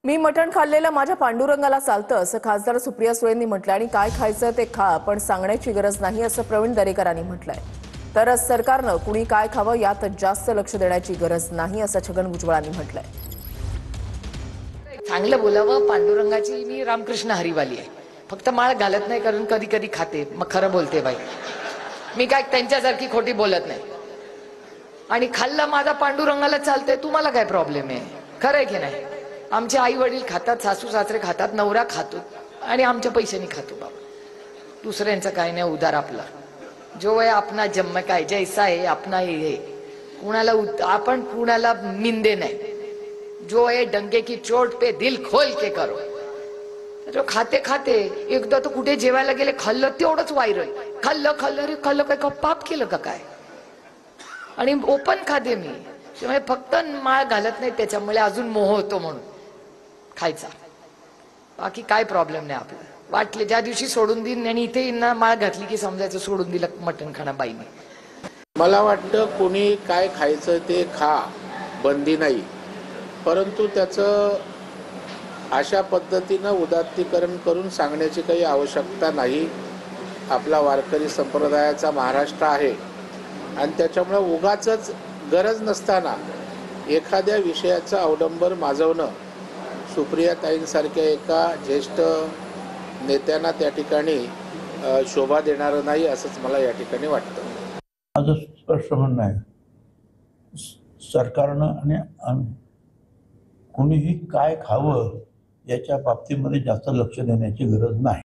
मी मटण खाल्लेलं माझ्या पांडुरंगाला चालतं असं खासदार सुप्रिया सुळेंनी म्हटलं आणि काय खायचं ते खा पण सांगण्याची गरज नाही असं प्रवीण दरेकरांनी म्हटलंय। तर सरकारनं कुणी काय खावं यात जास्त लक्ष देण्याची गरज नाही असं छगन भुजबळांनी म्हटलंय। चांगलं बोलावं। पांडुरंगाची मी रामकृष्ण हरिवाली आहे, फक्त माळ घालत नाही कारण कधी कधी खाते, मग खरं बोलते बाई। मी काय त्यांच्यासारखी खोटी बोलत नाही आणि खाल्लं माझा पांडुरंगाला चालतंय, तुम्हाला काय प्रॉब्लेम आहे? खरं आहे की नाही? आमचे आई वडील खातात, सासू सासरे खातात, नवरा खातो आणि आमच्या पैशानी खातो बाबा। दुसऱ्यांचं काय नाही, उदार आपला जो आहे अपना जन्म काय जैसा है अपना ही है। कुणाला आपण कुणाला निंदे नाही। जो है डंके की चोट पे दिल खोल के करो। जो खाते खाते एकदा तो कुठे जेवायला गेले, खाल्लं तेवढंच व्हायरल, खाल्लं खाल्लं रे खाल्लं, काय का पाप केलं का काय? आणि ओपन खाते मी, त्यामुळे फक्त माळ घालत नाही त्याच्यामुळे अजून मोह होतो म्हणून खायचा, बाकी काय प्रॉब्लेम नाही आपला। वाटले ज्या दिवशी सोडून देईन आणि इथे ना माळ घातली की समजायचं सोडून दिलं मटण खाणं बाईने। मला वाटतं कोणी काय खायचं ते खा, बंदी नाही, परंतु त्याचं अशा पद्धतीनं उदात्तीकरण करून सांगण्याची काही आवश्यकता नाही। आपला वारकरी संप्रदायाचा महाराष्ट्र आहे आणि त्याच्यामुळे उगाचच गरज नसताना एखाद्या विषयाचं अवलंबन माजवणं सुप्रियाताईंसारख्या एका ज्येष्ठ नेत्यांना त्या ठिकाणी शोभा देणारं नाही असंच मला या ठिकाणी वाटतं। माझं स्पष्ट म्हणणं आहे, सरकारनं आणि कुणीही काय खावं याच्या बाबतीमध्ये जास्त लक्ष देण्याची गरज नाही।